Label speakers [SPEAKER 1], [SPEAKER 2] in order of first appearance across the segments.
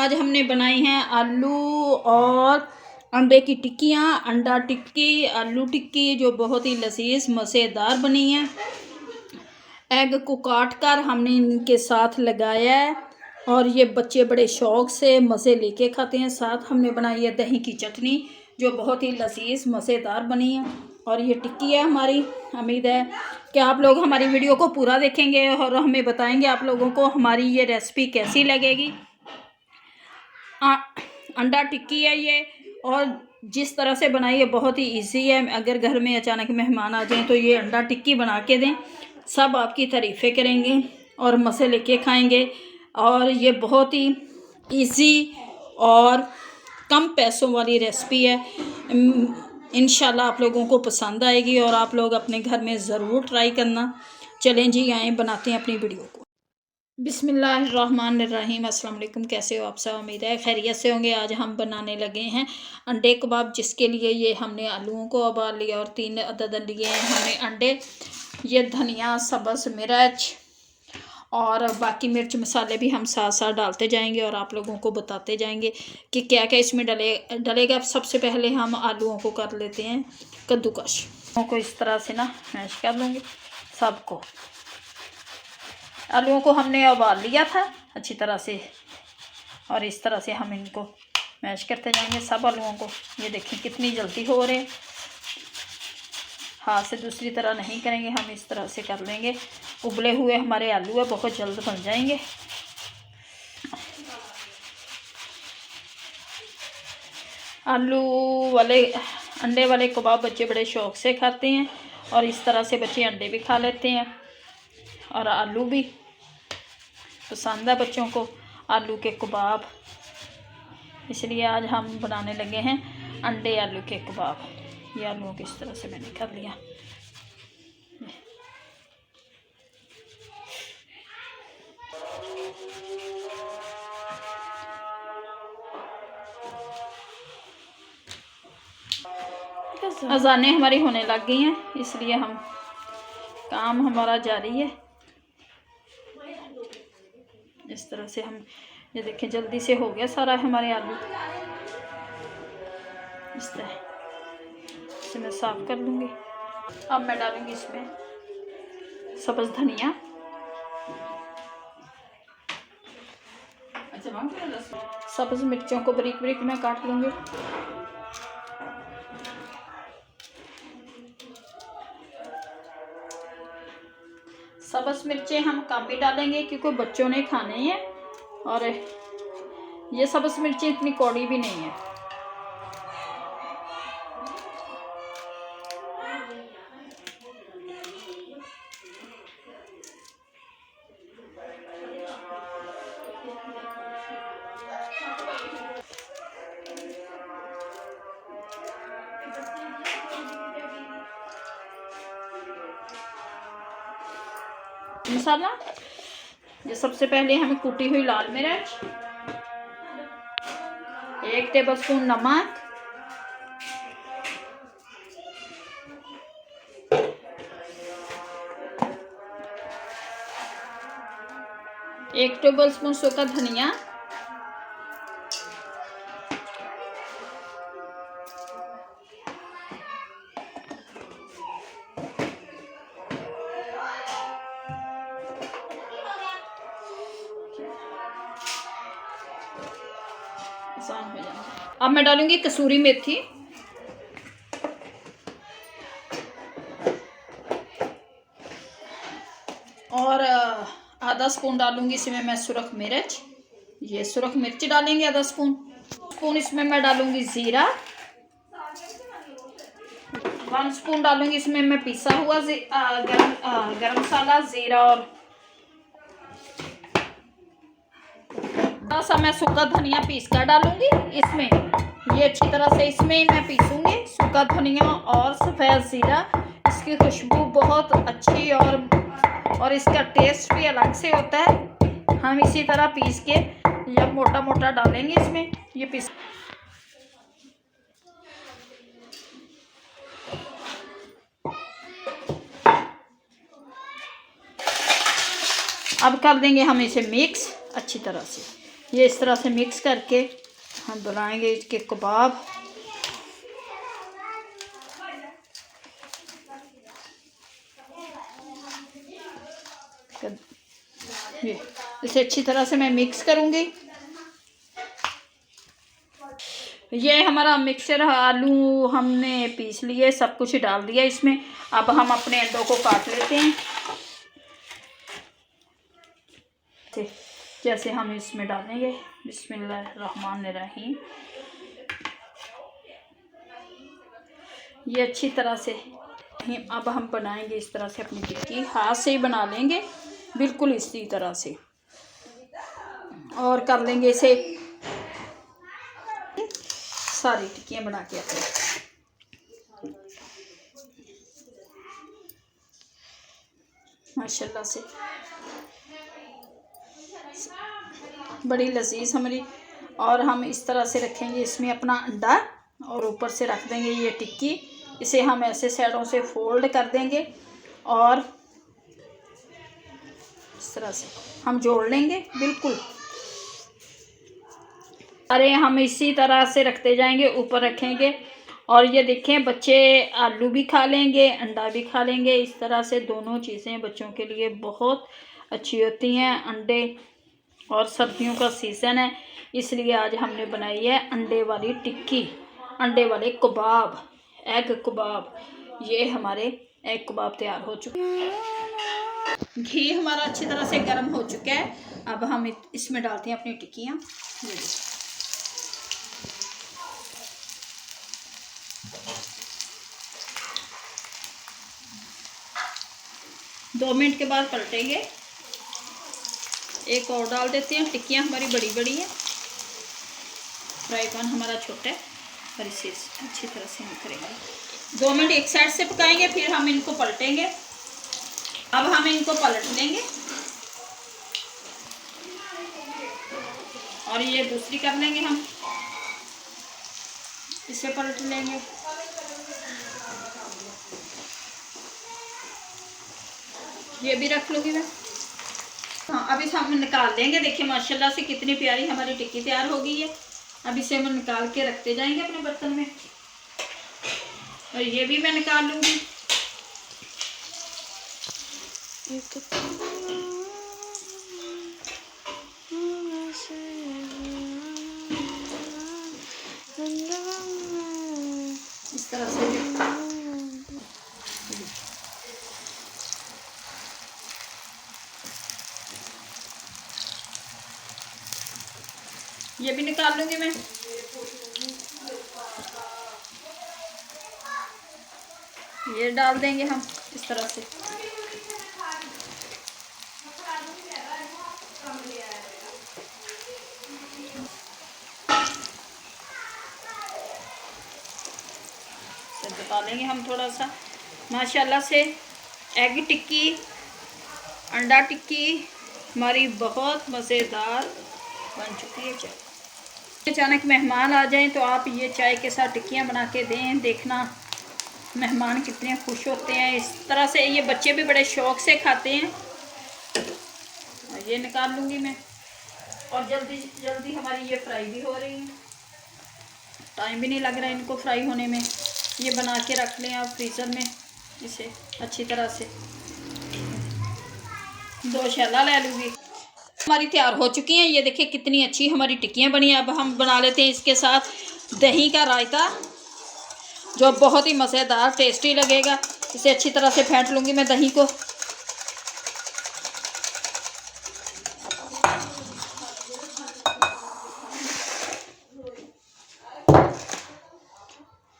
[SPEAKER 1] आज हमने बनाई हैं आलू और अंडे की टिक्कियाँ। अंडा टिक्की, आलू टिक्की जो बहुत ही लजीज मज़ेदार बनी है। एग को काट कर हमने इनके साथ लगाया है और ये बच्चे बड़े शौक़ से मज़े लेके खाते हैं। साथ हमने बनाई है दही की चटनी जो बहुत ही लजीज मज़ेदार बनी है। और ये टिक्की है हमारी। उम्मीद है कि आप लोग हमारी वीडियो को पूरा देखेंगे और हमें बताएंगे आप लोगों को हमारी ये रेसिपी कैसी लगेगी। अंडा टिक्की है ये, और जिस तरह से बनाई है बहुत ही इजी है। अगर घर में अचानक मेहमान आ जाएं तो ये अंडा टिक्की बना के दें, सब आपकी तारीफ़ें करेंगे और मज़े लेके खाएंगे। और ये बहुत ही इजी और कम पैसों वाली रेसिपी है। इंशाल्लाह आप लोगों को पसंद आएगी और आप लोग अपने घर में ज़रूर ट्राई करना। चलें जी, आए बनाते हैं अपनी वीडियो को। बिस्मिल्लाहिर्रहमानिर्रहीम। अस्सलाम वालेकुम। कैसे हो आप सब? उम्मीद है खैरियत से होंगे। आज हम बनाने लगे हैं अंडे कबाब, जिसके लिए ये हमने आलूओं को उबाल लिया और 3 अदद लिए हैं हमने अंडे। ये धनिया, सब्ज़ मिर्च और बाकी मिर्च मसाले भी हम साथ साथ डालते जाएंगे और आप लोगों को बताते जाएंगे कि क्या क्या इसमें डलेगा। सबसे पहले हम आलूओं को कर लेते हैं कद्दूकश। को इस तरह से ना मैश कर लूँगी सबको। आलूओं को हमने उबाल लिया था अच्छी तरह से और इस तरह से हम इनको मैश करते जाएंगे सब आलूओं को। ये देखें कितनी जल्दी हो रहे हैं, हाथ से दूसरी तरह नहीं करेंगे, हम इस तरह से कर लेंगे। उबले हुए हमारे आलू है, बहुत जल्द बन जाएंगे। आलू वाले अंडे वाले कबाब बच्चे बड़े शौक़ से खाते हैं और इस तरह से बच्चे अंडे भी खा लेते हैं और आलू भी पसंद है बच्चों को, आलू के कबाब। इसलिए आज हम बनाने लगे हैं अंडे आलू के कबाब। ये आलूओं को इस तरह से मैंने कर लिया। अज़ानें हमारी होने लग गई हैं, इसलिए हम काम हमारा जारी है। इस तरह से हम ये देखें जल्दी से हो गया सारा हमारे आलू। इस तरह से मैं साफ़ कर लूँगी। अब मैं डालूँगी इसमें सब्ज़ धनिया, सब्ज़ मिर्चों को बारीक बारीक मैं काट लूँगी। सब्ज़ मिर्चें हम कम ही डालेंगे क्योंकि बच्चों ने खाने हैं और ये सब्ज़ मिर्चें इतनी कौड़ी भी नहीं है। मसाला, ये सबसे पहले हमें कुटी हुई लाल मिर्च, 1 टेबलस्पून नमक, एक टेबलस्पून सूखा धनिया, आसान हो जाएगा। अब मैं डालूंगी कसूरी मेथी, और आधा स्पून डालूंगी इसमें मैं सुरख मिर्च। ये सुरख मिर्च डालेंगे आधा स्पून। इसमें मैं डालूंगी ज़ीरा, 1 स्पून डालूंगी इसमें मैं पिसा हुआ गरम मसाला, ज़ीरा और थोड़ा सा मैं सूखा धनिया पीस कर डालूंगी इसमें। ये अच्छी तरह से इसमें मैं पीसूंगी सूखा धनिया और सफ़ेद ज़ीरा। इसकी खुशबू बहुत अच्छी और इसका टेस्ट भी अलग से होता है। हम इसी तरह पीस के जब मोटा मोटा डालेंगे इसमें ये पीस। अब कर देंगे हम इसे मिक्स अच्छी तरह से। ये इस तरह से मिक्स करके हम बनाएंगे इसके कबाब। ये इसे अच्छी तरह से मैं मिक्स करूंगी। ये हमारा मिक्सर आलू हमने पीस लिए, सब कुछ डाल दिया इसमें। अब हम अपने अंडों को काट लेते हैं, जैसे हम इसमें डालेंगे। बिस्मिल्लाहिर्रहमानिर्रहीम। ये अच्छी तरह से अब हम बनाएंगे इस तरह से अपनी टिक्की। हाथ से ही बना लेंगे बिल्कुल इसी तरह से, और कर लेंगे इसे। सारी टिक्कियाँ बना के आते हैं माशाल्लाह से। बड़ी लजीज हमारी। और हम इस तरह से रखेंगे इसमें अपना अंडा, और ऊपर से रख देंगे ये टिक्की। इसे हम ऐसे साइडों से फोल्ड कर देंगे और इस तरह से हम जोड़ लेंगे बिल्कुल। अरे हम इसी तरह से रखते जाएंगे, ऊपर रखेंगे। और ये देखें, बच्चे आलू भी खा लेंगे, अंडा भी खा लेंगे। इस तरह से दोनों चीज़ें बच्चों के लिए बहुत अच्छी होती हैं, अंडे। और सर्दियों का सीज़न है, इसलिए आज हमने बनाई है अंडे वाली टिक्की, अंडे वाले कबाब, एग कबाब। ये हमारे एग कबाब तैयार हो चुके हैं। घी हमारा अच्छी तरह से गर्म हो चुका है। अब हम इसमें डालते हैं अपनी टिक्कियाँ। 2 मिनट के बाद पलटेंगे। एक और डाल देते हैं। टिक्कियाँ हमारी बड़ी बड़ी हैं, फ्राई पैन हमारा छोटा है, और इसे अच्छी तरह से हम करेंगे। 2 मिनट एक साइड से पकाएंगे, फिर हम इनको पलटेंगे। अब हम इनको पलट लेंगे और ये दूसरी कर लेंगे, हम इसे पलट लेंगे। ये भी रख लूँगी मैं। हाँ, अब इसे हम निकाल लेंगे। देखिए माशाल्लाह से कितनी प्यारी हमारी टिक्की तैयार हो गई है। अब इसे हम निकाल के रखते जाएंगे अपने बर्तन में, और ये भी मैं निकाल लूँगी। इस तरह से ये भी निकाल लूँगी मैं। ये डाल देंगे हम इस तरह से। दबा लेंगे हम थोड़ा सा। माशाल्लाह से एग टिक्की, अंडा टिक्की हमारी बहुत मज़ेदार बन चुकी है। चाय अचानक मेहमान आ जाएं तो आप ये चाय के साथ टिक्कियाँ बना के दें, देखना मेहमान कितने खुश होते हैं। इस तरह से ये बच्चे भी बड़े शौक़ से खाते हैं। और ये निकाल लूँगी मैं, और जल्दी जल्दी हमारी ये फ्राई भी हो रही है। टाइम भी नहीं लग रहा है इनको फ्राई होने में। ये बना के रख लें आप फ्रीज़र में, इसे अच्छी तरह से। 2 शैला ले लूँगी। हमारी तैयार हो चुकी हैं। ये देखिए कितनी अच्छी हमारी टिक्कियाँ बनी हैं। अब हम बना लेते हैं इसके साथ दही का रायता, जो बहुत ही मज़ेदार टेस्टी लगेगा। इसे अच्छी तरह से फेंट लूँगी मैं दही को।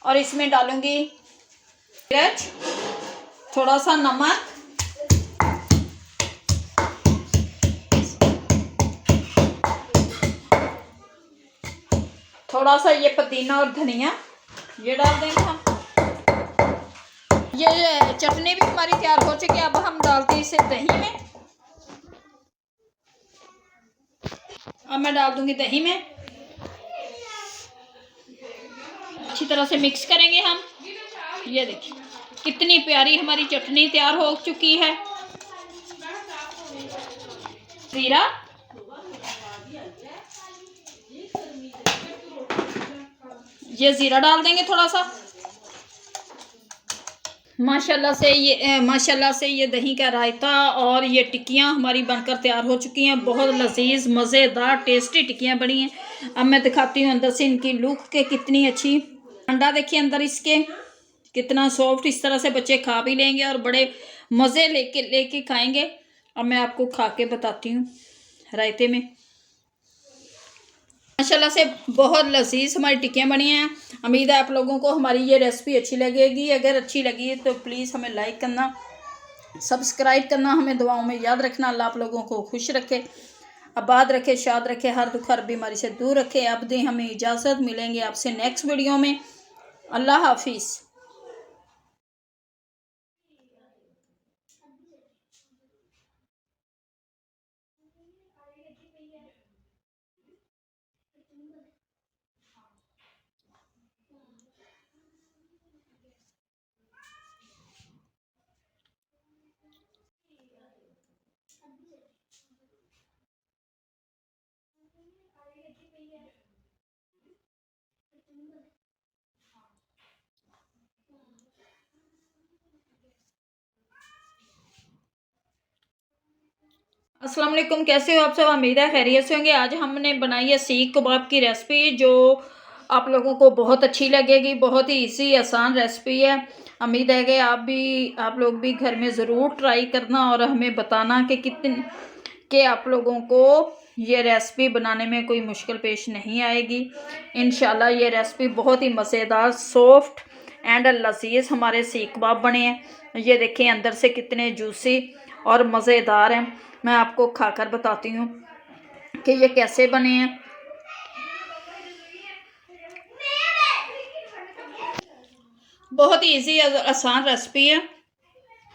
[SPEAKER 1] और इसमें डालूँगी मिर्च, थोड़ा सा नमक, थोड़ा सा ये पुदीना और धनिया, ये डाल देंगे हम। ये चटनी भी हमारी तैयार हो चुकी है। अब हम डालते हैं इसे दही में। अब मैं डाल दूंगी दही में। अच्छी तरह से मिक्स करेंगे हम। ये देखिए कितनी प्यारी हमारी चटनी तैयार हो चुकी है। जीरा, ये ज़ीरा डाल देंगे थोड़ा सा। माशाल्लाह से ये दही का रायता और ये टिक्कियाँ हमारी बनकर तैयार हो चुकी हैं। बहुत लजीज मज़ेदार टेस्टी टिक्कियाँ बनी हैं। अब मैं दिखाती हूँ अंदर से इनकी लुक के कितनी अच्छी। अंडा देखिए अंदर इसके कितना सॉफ्ट, इस तरह से बच्चे खा भी लेंगे और बड़े मज़े लेके खाएंगे। अब मैं आपको खा के बताती हूँ रायते में। माशाल्लाह से बहुत लजीज हमारी टिक्कियाँ बनी हैं। उम्मीद है आप लोगों को हमारी ये रेसिपी अच्छी लगेगी। अगर अच्छी लगी तो प्लीज़ हमें लाइक करना, सब्सक्राइब करना, हमें दुआओं में याद रखना। अल्लाह आप लोगों को खुश रखे, आबाद रखे, शाद रखे, हर दुख हर बीमारी से दूर रखे। अब दें हमें इजाज़त, मिलेंगे आपसे नेक्स्ट वीडियो में। अल्लाह हाफिज़। अस्सलाम वालेकुम, कैसे हो आप सब? उम्मीद है खैरियत से होंगे। आज हमने बनाई है सीख कबाब की रेसिपी, जो आप लोगों को बहुत अच्छी लगेगी। बहुत ही इजी आसान रेसिपी है। उम्मीद है कि आप लोग भी घर में ज़रूर ट्राई करना और हमें बताना कि कि आप लोगों को ये रेसिपी बनाने में कोई मुश्किल पेश नहीं आएगी। इंशाल्लाह ये रेसिपी बहुत ही मज़ेदार, सॉफ्ट एंड लजीज हमारे सीख कबाब बने हैं। ये देखें अंदर से कितने जूसी और मज़ेदार हैं। मैं आपको खाकर बताती हूँ कि ये कैसे बने हैं। बहुत ही इजी आसान रेसिपी है।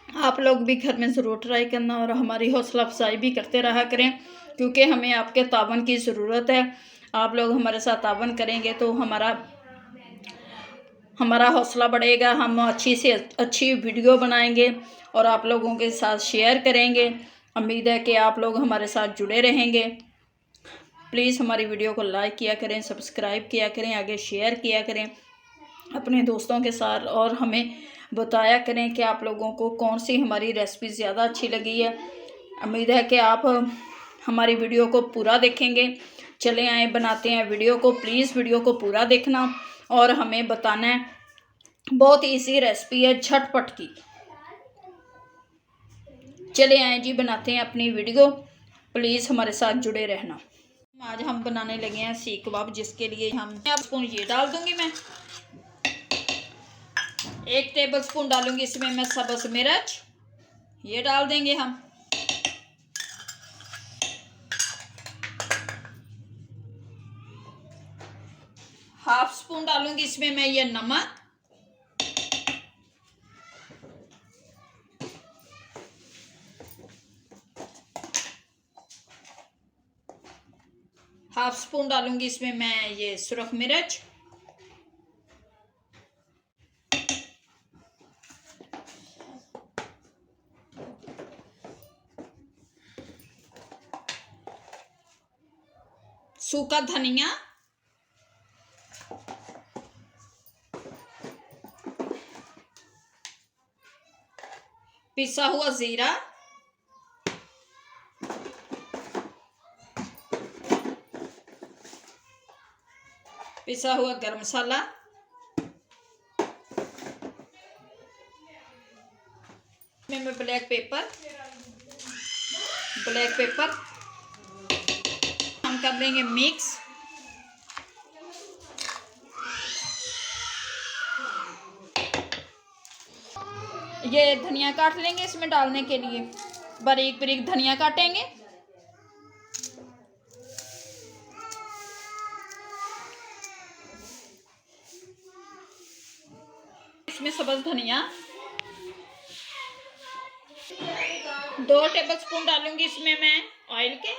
[SPEAKER 1] आप लोग भी घर में ज़रूर ट्राई करना और हमारी हौसला अफजाई भी करते रहा करें, क्योंकि हमें आपके तावन की ज़रूरत है। आप लोग हमारे साथ तावन करेंगे तो हमारा हौसला बढ़ेगा। हम अच्छी से अच्छी वीडियो बनाएंगे और आप लोगों के साथ शेयर करेंगे। उम्मीद है कि आप लोग हमारे साथ जुड़े रहेंगे। प्लीज़ हमारी वीडियो को लाइक किया करें, सब्सक्राइब किया करें, आगे शेयर किया करें अपने दोस्तों के साथ, और हमें बताया करें कि आप लोगों को कौन सी हमारी रेसिपी ज़्यादा अच्छी लगी है। उम्मीद है कि आप हमारी वीडियो को पूरा देखेंगे। चले आए बनाते हैं वीडियो को। प्लीज़ वीडियो को पूरा देखना और हमें बताना है। बहुत ईजी रेसिपी है, झटपट की। चले आए जी, बनाते हैं अपनी वीडियो। प्लीज़ हमारे साथ जुड़े रहना। आज हम बनाने लगे हैं सीख कबाब, जिसके लिए हम स्पून ये डाल दूंगी। मैं 1 टेबल स्पून डालूंगी इसमें मैं सब्ज़ मिर्च, ये डाल देंगे हम। ½ स्पून डालूंगी इसमें मैं ये नमक। ½ स्पून डालूंगी इसमें मैं ये सुरख मिर्च। सूखा धनिया, पिसा हुआ जीरा, पिसा हुआ गरम मसाला, में ब्लैक पेपर हम कर देंगे मिक्स। ये धनिया काट लेंगे इसमें डालने के लिए, बारीक बारीक धनिया काटेंगे। इसमें सब्ज़ धनिया 2 टेबल स्पून डालूंगी इसमें मैं ऑयल के।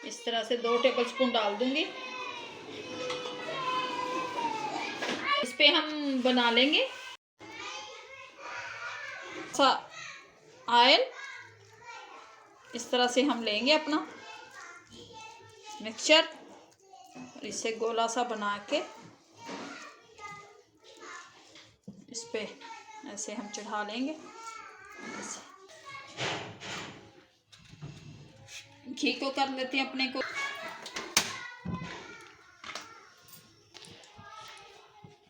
[SPEAKER 1] इस तरह से 2 टेबल स्पून डाल दूंगी। इस पे हम बना लेंगे ऑयल। इस तरह से हम लेंगे अपना मिक्सचर और इसे गोला सा बना के इस पे ऐसे हम चढ़ा लेंगे। ऐसे घी को कर लेते हैं अपने को।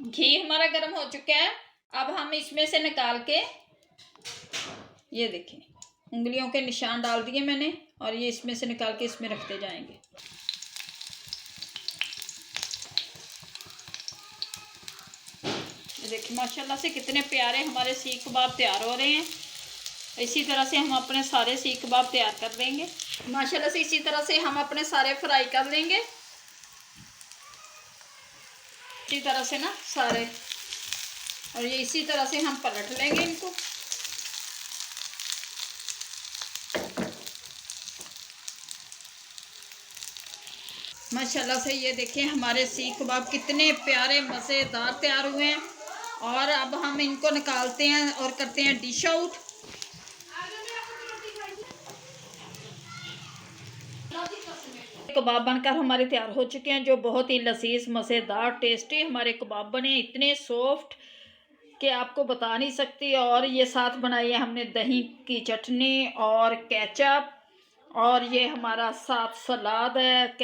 [SPEAKER 1] घी हमारा गर्म हो चुका है। अब हम इसमें से निकाल के, ये देखें उंगलियों के निशान डाल दिए मैंने, और ये इसमें से निकाल के इसमें रखते जाएंगे। ये देखिए माशाल्लाह से कितने प्यारे हमारे सीख कबाब तैयार हो रहे हैं। इसी तरह से हम अपने सारे सीख कबाब तैयार कर लेंगे माशाल्लाह से। इसी तरह से हम अपने सारे फ्राई कर लेंगे, इसी तरह से ना सारे। और ये इसी तरह से हम पलट लेंगे इनको। माशाल्लाह से ये देखिए हमारे सीख कबाब कितने प्यारे मज़ेदार तैयार हुए हैं। और अब हम इनको निकालते हैं और करते हैं डिश आउट। कबाब बनकर हमारे तैयार हो चुके हैं, जो बहुत ही लजीज मज़ेदार टेस्टी हमारे कबाब बने, इतने सॉफ्ट कि आपको बता नहीं सकती। और ये साथ बनाई है हमने दही की चटनी और केचप, और ये हमारा साथ सलाद है।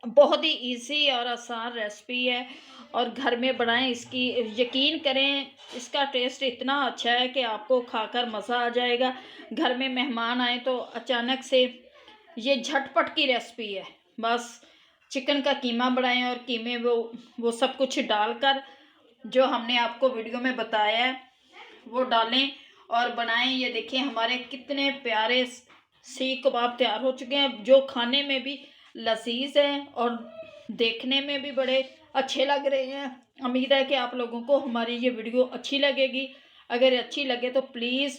[SPEAKER 1] बहुत ही इजी और आसान रेसिपी है, और घर में बनाएं। इसकी यकीन करें, इसका टेस्ट इतना अच्छा है कि आपको खाकर मज़ा आ जाएगा। घर में मेहमान आए तो अचानक से, ये झटपट की रेसिपी है। बस चिकन का कीमा बनाएं और कीमे वो सब कुछ डालकर जो हमने आपको वीडियो में बताया है वो डालें और बनाएं। ये देखिए हमारे कितने प्यारे सीख कबाब तैयार हो चुके हैं, जो खाने में भी लजीज हैं और देखने में भी बड़े अच्छे लग रहे हैं। उम्मीद है कि आप लोगों को हमारी ये वीडियो अच्छी लगेगी। अगर अच्छी लगे तो प्लीज़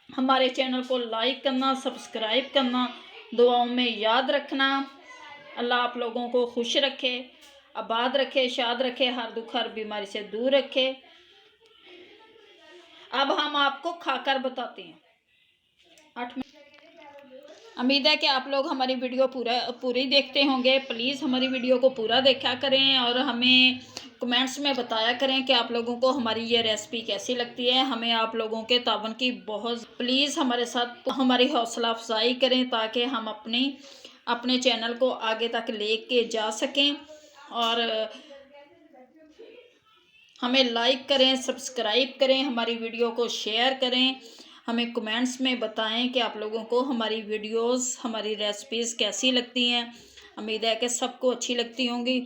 [SPEAKER 1] हमारे चैनल को लाइक करना, सब्सक्राइब करना, दुआओं में याद रखना। अल्लाह आप लोगों को खुश रखे, आबाद रखे, शाद रखे, हर दुख हर बीमारी से दूर रखे। अब हम आपको खाकर बताते हैं। 8 मिनट। उम्मीद है कि आप लोग हमारी वीडियो पूरी देखते होंगे। प्लीज़ हमारी वीडियो को पूरा देखा करें और हमें कमेंट्स में बताया करें कि आप लोगों को हमारी ये रेसिपी कैसी लगती है। हमें आप लोगों के तावन की बहुत, प्लीज़ हमारे साथ हमारी हौसला अफजाई करें ताकि हम अपने चैनल को आगे तक लेके जा सकें। और हमें लाइक करें, सब्सक्राइब करें, हमारी वीडियो को शेयर करें। हमें कमेंट्स में बताएं कि आप लोगों को हमारी वीडियोस, हमारी रेसिपीज़ कैसी लगती हैं। उम्मीद है कि सबको अच्छी लगती होंगी।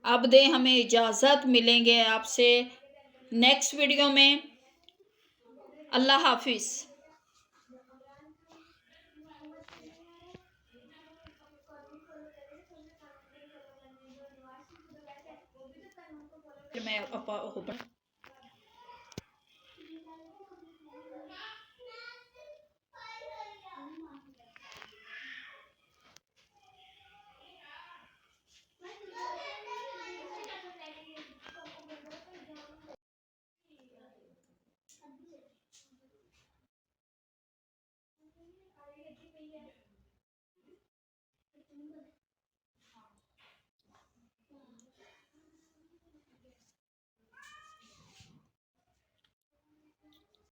[SPEAKER 1] अब दे हमें इजाज़त, मिलेंगे आपसे नेक्स्ट वीडियो में। अल्लाह हाफिज़। मैं